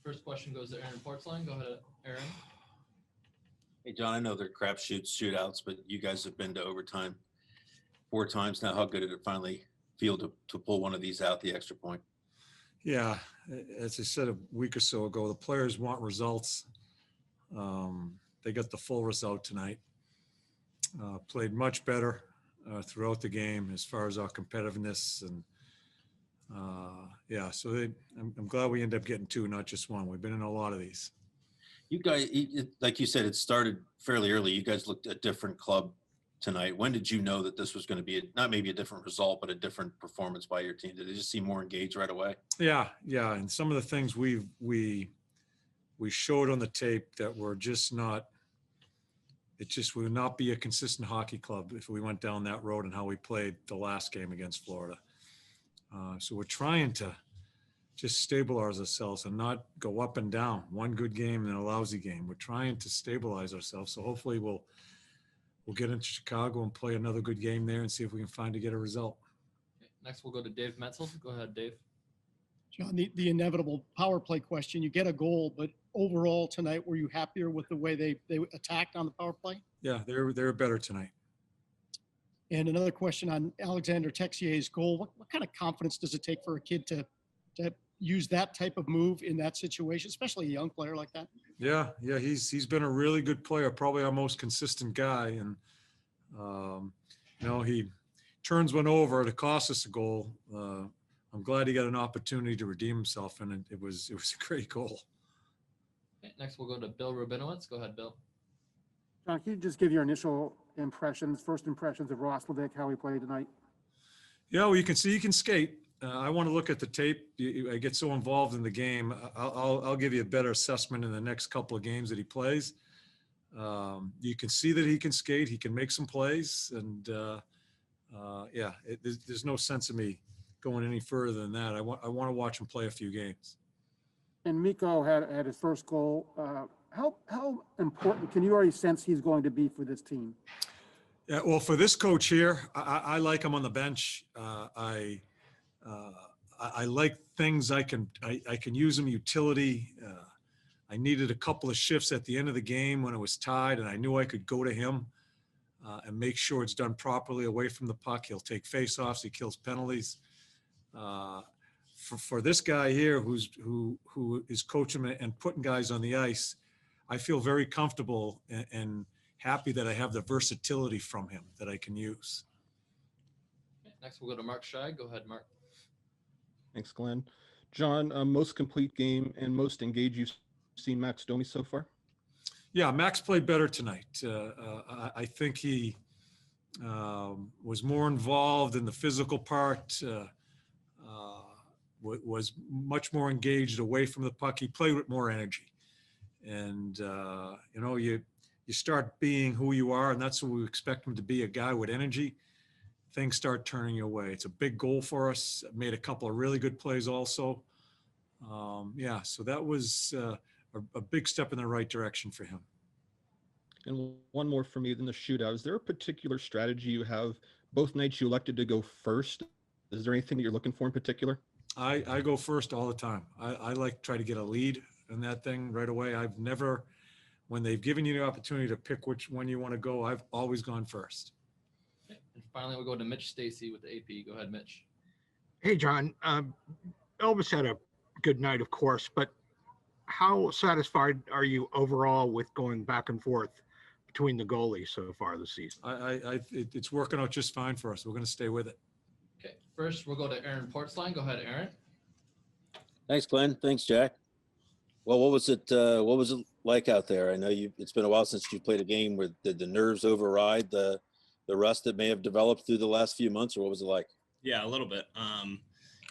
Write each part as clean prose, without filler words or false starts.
First question goes to Aaron Portzline. Go ahead, Aaron. Hey, John, I know they're crapshoots, shootouts, but you guys have been to overtime 4 times now. How good did it finally feel to pull one of these out, the extra point? Yeah, as I said a week or so ago, the players want results. They got the full result tonight. Played much better throughout the game as far as our competitiveness. And, so I'm glad we end up getting 2, not just 1. We've been in a lot of these. You guys, like you said, it started fairly early. You guys looked at a different club tonight. When did you know that this was going to be not maybe a different result, but a different performance by your team? Did it just seem more engaged right away? Yeah. And some of the things we showed on the tape that were just not. It just would not be a consistent hockey club if we went down that road and how we played the last game against Florida. So we're trying to just stabilize ourselves and not go up and down. One good game and a lousy game. We're trying to stabilize ourselves. So hopefully we'll get into Chicago and play another good game there and see if we can get a result. Next, we'll go to Dave Metzel. Go ahead, Dave. John, the inevitable power play question. You get a goal, but overall tonight, were you happier with the way they attacked on the power play? Yeah, they're better tonight. And another question on Alexander Texier's goal. What kind of confidence does it take for a kid to use that type of move in that situation, especially a young player like that? Yeah, he's been a really good player, probably our most consistent guy. And, he turns one over to cost us a goal. I'm glad he got an opportunity to redeem himself, and it was a great goal. Okay, next, we'll go to Bill Rubinowitz. Go ahead, Bill. John, can you just give your initial first impressions of Ross Levick, how he played tonight? Yeah, well, you can see he can skate. I want to look at the tape. I get so involved in the game. I'll give you a better assessment in the next couple of games that he plays. You can see that he can skate. He can make some plays, and there's no sense of me going any further than that. I want to watch him play a few games. And Mikko had his first goal. How important can you already sense he's going to be for this team? Yeah, well, for this coach here, I like him on the bench. I like things I can use him utility. I needed a couple of shifts at the end of the game when it was tied, and I knew I could go to him and make sure it's done properly away from the puck. He'll take faceoffs. He kills penalties. For this guy here who is coaching and putting guys on the ice, I feel very comfortable and happy that I have the versatility from him that I can use. Next, we'll go to Mark Scheig. Go ahead, Mark. Thanks, Glenn. John, most complete game and most engaged you've seen Max Domi so far? Yeah, Max played better tonight. I think he was more involved in the physical part, was much more engaged away from the puck. He played with more energy. And, you start being who you are, and that's what we expect him to be, a guy with energy. Things start turning your way. It's a big goal for us. Made a couple of really good plays also. So that was a big step in the right direction for him. And one more for me than the shootout. Is there a particular strategy you have? Both nights you elected to go first. Is there anything that you're looking for in particular? I go first all the time. I like to try to get a lead in that thing right away. I've never, when they've given you the opportunity to pick which one you want to go, I've always gone first. And finally, we'll go to Mitch Stacy with the AP. Go ahead, Mitch. Hey, John. Elvis had a good night, of course, but how satisfied are you overall with going back and forth between the goalies so far this season? It's working out just fine for us. We're going to stay with it. Okay, first we'll go to Aaron Portzline. Go ahead, Aaron. Thanks, Glenn. Thanks, Jack. Well, what was it like out there? I know it's been a while since you played a game. Where did the nerves override the rust that may have developed through the last few months, or what was it like? Yeah, a little bit.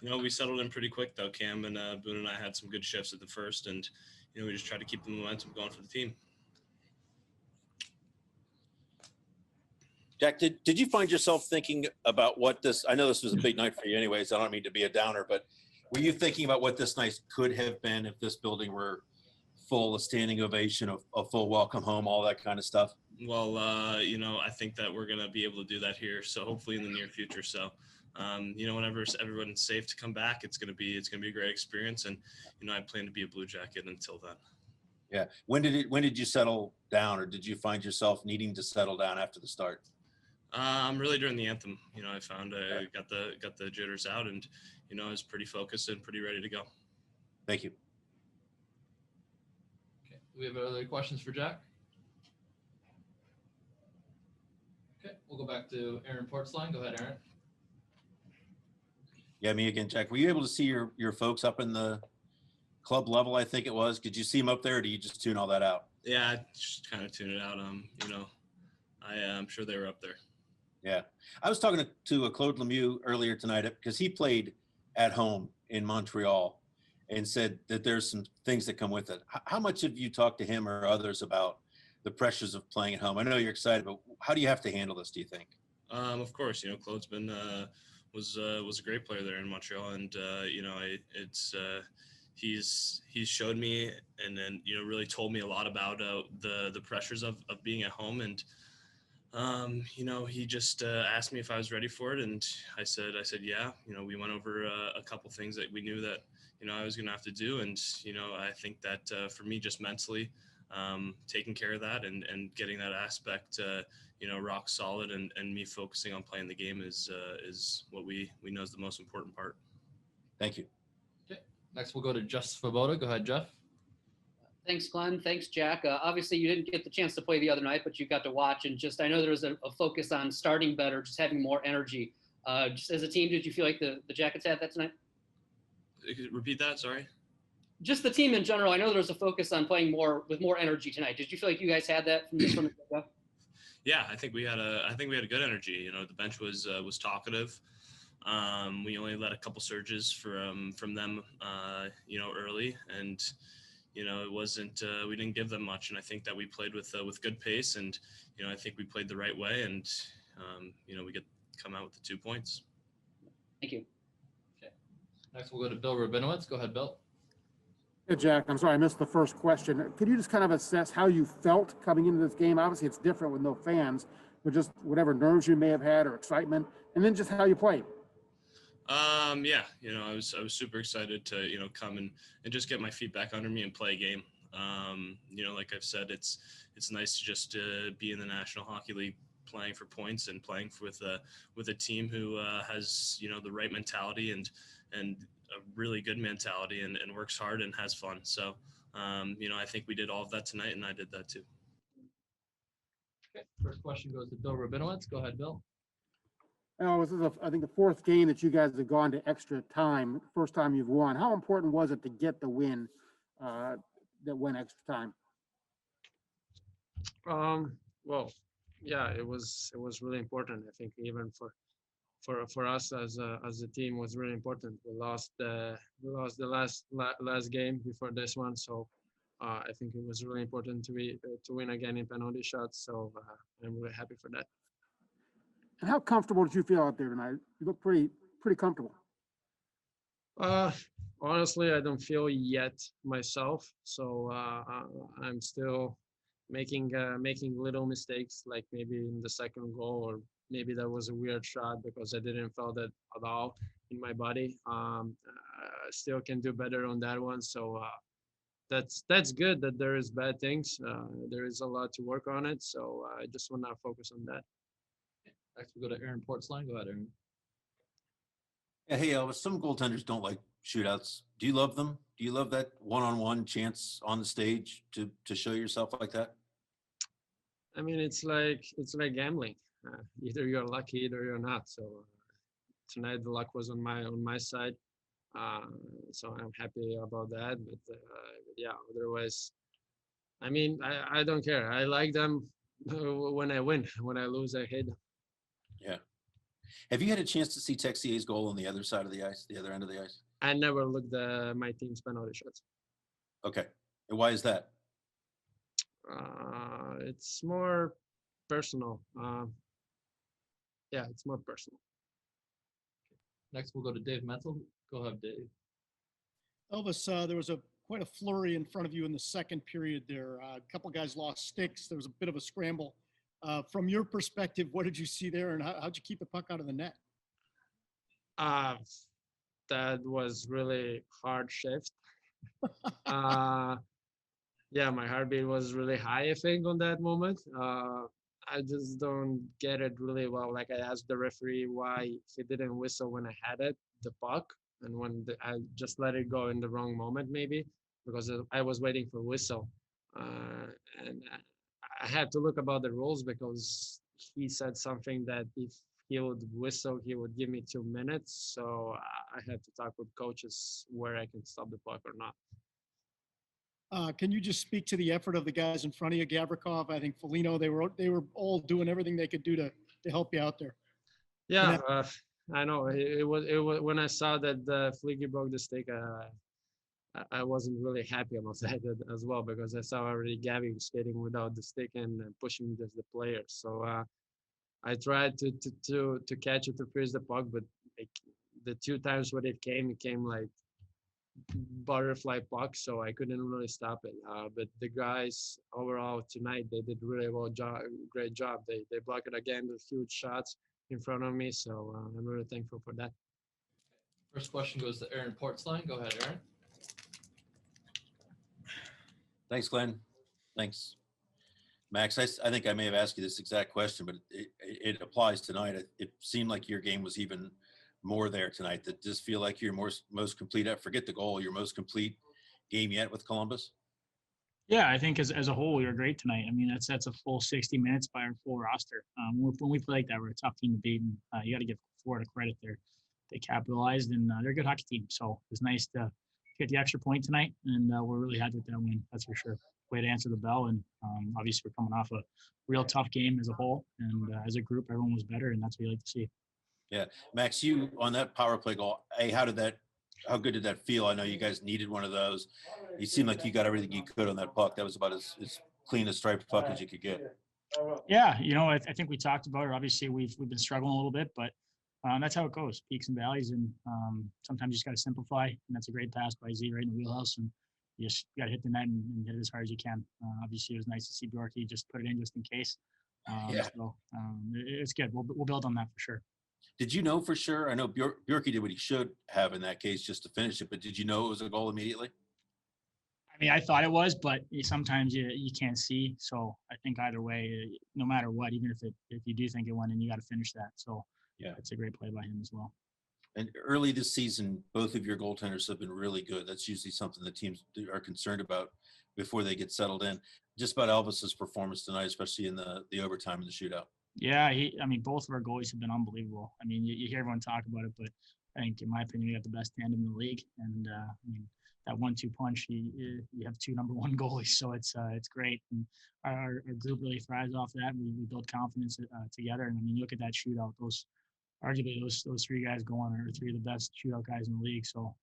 We settled in pretty quick though. Cam and Boone and I had some good shifts at the first, and we just tried to keep the momentum going for the team. Jack, did you find yourself thinking about what this? I know this was a big night for you, anyways. I don't mean to be a downer, but were you thinking about what this night could have been if this building were full, a standing ovation, a full welcome home, all that kind of stuff? Well, I think that we're going to be able to do that here. So hopefully in the near future. So whenever everyone's safe to come back, it's gonna be a great experience. And I plan to be a Blue Jacket until then. Yeah. When did you settle down, or did you find yourself needing to settle down after the start? Really during the anthem, I found I got the jitters out, and I was pretty focused and pretty ready to go. Thank you. Okay. Do we have other questions for Jack? Okay, we'll go back to Aaron Portzline. Go ahead, Aaron. Yeah, me again, Jack. Were you able to see your folks up in the club level, I think it was? Did you see them up there, or do you just tune all that out? Yeah, I just kind of tune it out. I'm sure they were up there. Yeah. I was talking to Claude Lemieux earlier tonight because he played at home in Montreal and said that there's some things that come with it. How much have you talked to him or others about the pressures of playing at home? I know you're excited, but how do you have to handle this, do you think? Of course, Claude's been was a great player there in Montreal, and he's showed me and then really told me a lot about the pressures of being at home, and he just asked me if I was ready for it, and I said yeah. We went over a couple things that we knew that I was gonna have to do, and I think that for me, just mentally taking care of that and getting that aspect rock solid, and me focusing on playing the game is what we know is the most important part. Thank you. Okay. Next, we'll go to Jeff Svoboda. Go ahead, Jeff. Thanks, Glenn. Thanks, Jack. Obviously, you didn't get the chance to play the other night, but you got to watch. And I know there was a focus on starting better, just having more energy. Just as a team, did you feel like the Jackets had that tonight? Repeat that, sorry. Just the team in general. I know there was a focus on playing with more energy tonight. Did you feel like you guys had that from the get-go? Yeah, I think we had a good energy. The bench was talkative. We only let a couple surges from them, early, and it wasn't. We didn't give them much, and I think that we played with good pace, and I think we played the right way, and we come out with the 2 points. Thank you. Okay. Next, we'll go to Bill Rubinowitz. Go ahead, Bill. Hey, Jack, I'm sorry, I missed the first question. Could you just kind of assess how you felt coming into this game? Obviously, it's different with no fans, but just whatever nerves you may have had or excitement, and then just how you played. Yeah, I was super excited to, come and just get my feet back under me and play a game. Like I've said, it's nice to just be in the National Hockey League, playing for points and playing with a team who has, the right mentality and a really good mentality and works hard and has fun. So, I think we did all of that tonight, and I did that too. Okay. First question goes to Bill Rubinowitz. Go ahead, Bill. This is, I think, the fourth game that you guys have gone to extra time, first time you've won. How important was it to get the win that went extra time? Well, yeah, it was really important. I think even for us as a team was really important. We lost the last game before this one, so I think it was really important to win again in penalty shots. So I'm really happy for that. And how comfortable did you feel out there tonight? You look pretty comfortable. Honestly, I don't feel yet myself, so I'm still making little mistakes, like maybe in the second goal, or maybe that was a weird shot because I didn't feel that at all in my body. I still can do better on that one, so that's good that there is bad things. There is a lot to work on it, so I just want to focus on that. Next, we'll go to Aaron Portzline. Go ahead, Aaron. Yeah, hey, Elvis, some goaltenders don't like shootouts. Do you love them? Do you love that one-on-one chance on the stage to show yourself like that? I mean, it's like gambling. Either you're lucky, either you're not. So tonight the luck was on my side. So I'm happy about that. But yeah, otherwise, I mean, I don't care. I like them when I win. When I lose, I hate them. Yeah. Have you had a chance to see Texier's goal on the other side of the ice, the other end of the ice? I never looked at my team's penalty shots. Okay. And why is that? It's more personal. Yeah, it's more personal. Next, we'll go to Dave Menzel. Go ahead, Dave. Elvis, there was quite a flurry in front of you in the second period there. A couple guys lost sticks. There was a bit of a scramble. From your perspective, what did you see there, and how'd you keep the puck out of the net? Uh, that was really hard shift. uh, yeah, my heartbeat was really high, I think, on that moment. I just don't get it really well. Like I asked the referee why he didn't whistle when I had it, the puck, and when I just let it go in the wrong moment, maybe because I was waiting for whistle, and I had to look about the rules because he said something that if he would whistle, he would give me 2 minutes. So I had to talk with coaches where I can stop the puck or not. Can you just speak to the effort of the guys in front of you, Gavrikov? I think Foligno, they were all doing everything they could do to help you out there. Yeah, I know. It was when I saw that Fleeky broke the stick. I wasn't really happy about that as well because I saw already Gabby skating without the stick and pushing the player. So I tried to catch it to freeze the puck, but like, the 2 times when it came like butterfly puck, so I couldn't really stop it. But the guys overall tonight, they did really great job. They blocked it again with huge shots in front of me, so I'm really thankful for that. First question goes to Aaron Portzline. Go ahead, Aaron. Thanks, Glenn. Thanks. Max, I think I may have asked you this exact question, but it applies tonight. It seemed like your game was even more there tonight. That just feel like your most complete, forget the goal, your most complete game yet with Columbus? Yeah, I think as a whole, we were great tonight. I mean, that's a full 60 minutes by our full roster. When we play like that, we're a tough team to beat, and you got to give Florida credit there. They capitalized, and they're a good hockey team. So it was nice to get the extra point tonight, and we're really happy with that win. That's for sure. Way to answer the bell, and obviously we're coming off a real tough game as a whole, and as a group, everyone was better, and that's what you like to see. Yeah, Max, you on that power play goal. Hey, how good did that feel? I know you guys needed one of those. You seemed like you got everything you could on that puck. That was about as clean a striped puck as you could get. Yeah, I think we talked about it. Obviously, we've been struggling a little bit, but that's how it goes, peaks and valleys, and sometimes you just got to simplify. And that's a great pass by Z right in the wheelhouse, and you just got to hit the net and hit it as hard as you can. Obviously, it was nice to see Bjorky just put it in just in case. So it's good. We'll build on that for sure. Did you know for sure? I know Bjorky did what he should have in that case just to finish it, but did you know it was a goal immediately? I mean, I thought it was, but sometimes you can't see. So I think either way, no matter what, even if you do think it went in, you got to finish that. So yeah, it's a great play by him as well. And early this season, both of your goaltenders have been really good. That's usually something the teams are concerned about before they get settled in. Just about Elvis's performance tonight, especially in the overtime and the shootout. Yeah, both of our goalies have been unbelievable. I mean, you hear everyone talk about it, but I think, in my opinion, we got the best tandem in the league. And I mean, that 1-2 punch, you have 2 number 1 goalies, so it's great. And our group really thrives off that. We build confidence together. And I mean, you look at that shootout; arguably those 3 guys going are 3 of the best shootout guys in the league. So,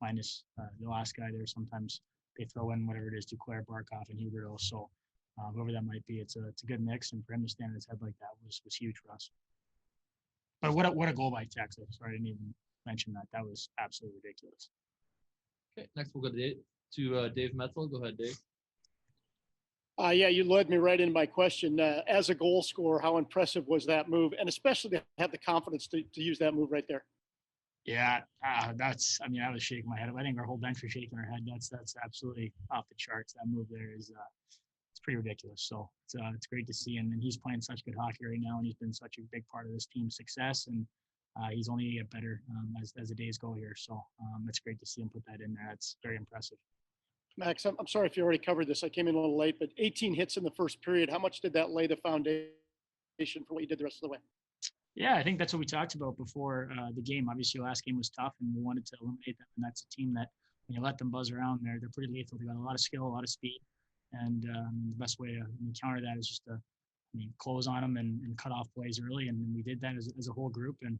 minus the last guy there. Sometimes they throw in whatever it is, Duclair, Barkov, and Huberdeau. So. Whoever that might be, it's a good mix, and for him to stand on his head like that was huge for us. But what a goal by Texas! Sorry, I didn't even mention that. That was absolutely ridiculous. Okay, next we'll go to Dave Metzel. Go ahead, Dave. Yeah, you led me right into my question. As a goal scorer, how impressive was that move, and especially to have the confidence to use that move right there? Yeah, I was shaking my head. I think our whole bench was shaking our head. That's absolutely off the charts. That move there is. It's pretty ridiculous. So it's great to see, and he's playing such good hockey right now, and he's been such a big part of this team's success, and he's only gonna get better as the days go here. So it's great to see him put that in there. That's very impressive. Max, I'm sorry if you already covered this. I came in a little late, but 18 hits in the first period. How much did that lay the foundation for what you did the rest of the way? Yeah, I think that's what we talked about before the game. Obviously, last game was tough, and we wanted to eliminate them. And that's a team that when you let them buzz around, they're pretty lethal. They got a lot of skill, a lot of speed. And the best way to counter that is just to, close on them and cut off plays early. And we did that as a whole group, and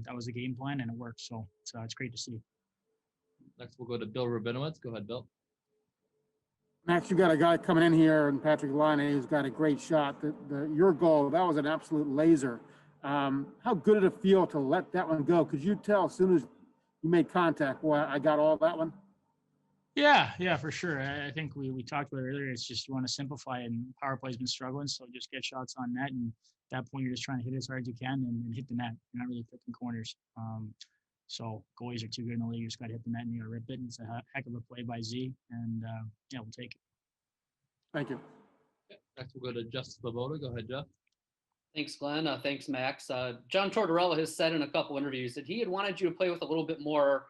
that was the game plan, and it worked. So it's great to see. Next, we'll go to Bill Rubinowitz. Go ahead, Bill. Max, you got a guy coming in here, and Patrick Laine, who's got a great shot. Your goal, that was an absolute laser. How good did it feel to let that one go? Could you tell as soon as you made contact, boy, I got all that one? Yeah, for sure. I think we talked about it earlier. It's just you want to simplify it, and power play's been struggling, so just get shots on net, and at that point you're just trying to hit it as hard as you can and hit the net. You're not really picking corners. So goalies are too good in the league. You just got to hit the net and you got to rip it. And it's a heck of a play by Z, and yeah, we'll take it. Thank you. Next, we'll go to Justice Lavoda. Go ahead, Jeff. Thanks, Glenn. Thanks, Max. John Tortorella has said in a couple interviews that he had wanted you to play with a little bit more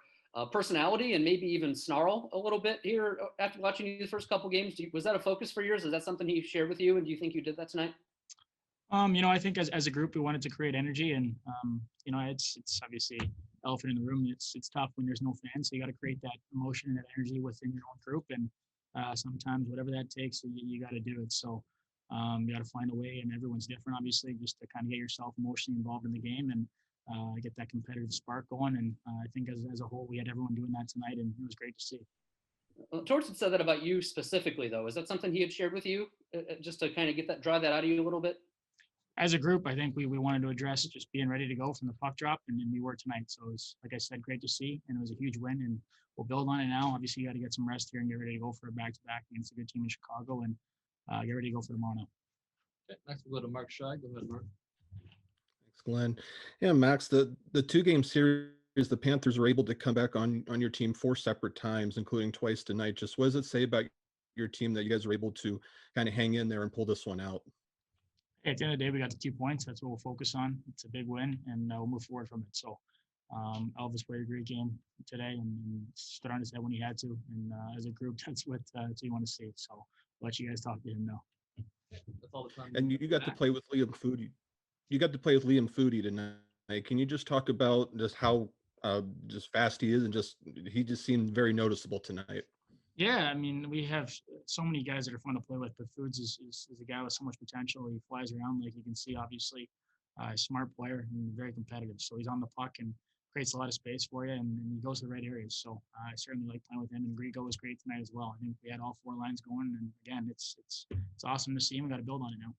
personality and maybe even snarl a little bit here after watching you the first couple games. Was that a focus for yours? Is that something he shared with you? And do you think you did that tonight? I think as a group, we wanted to create energy, and it's obviously elephant in the room. It's tough when there's no fans, so you got to create that emotion and that energy within your own group, and sometimes whatever that takes, you got to do it. So you got to find a way, and everyone's different, obviously, just to kind of get yourself emotionally involved in the game and get that competitive spark going. And I think as a whole, we had everyone doing that tonight, and it was great to see. Torts had said that about you specifically, though. Is that something he had shared with you, just to kind of drive that out of you a little bit? As a group, I think we wanted to address just being ready to go from the puck drop, and we were tonight. So it was, like I said, great to see, and it was a huge win, and we'll build on it now. Obviously, you got to get some rest here and get ready to go for a back-to-back against a good team in Chicago, and get ready to go for tomorrow night. Okay, next, we'll go to Mark Scheig. Go ahead, Mark. Thanks, Glenn. Yeah, Max, the 2-game series, the Panthers were able to come back on your team 4 separate times, including twice tonight. Just what does it say about your team that you guys were able to kind of hang in there and pull this one out? At the end of the day, we got the 2 points. That's what we'll focus on. It's a big win, and we'll move forward from it. So Elvis played a great game today and stood on his head when he had to. And as a group, that's what you want to see. So I'll let you guys talk to him now. That's all the time. And you got to play with Liam Foodie. You got to play with Liam Foodie tonight. Can you just talk about just how just fast he is, and he just seemed very noticeable tonight? Yeah, I mean, we have so many guys that are fun to play with, but Foods is a guy with so much potential. He flies around, like you can see, obviously. Smart player and very competitive. So he's on the puck and creates a lot of space for you, and he goes to the right areas. So I certainly like playing with him, and Grigo was great tonight as well. I think we had all 4 lines going, and again, it's awesome to see him. We got to build on it now.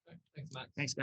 Okay, thanks, Max. Thanks, guys.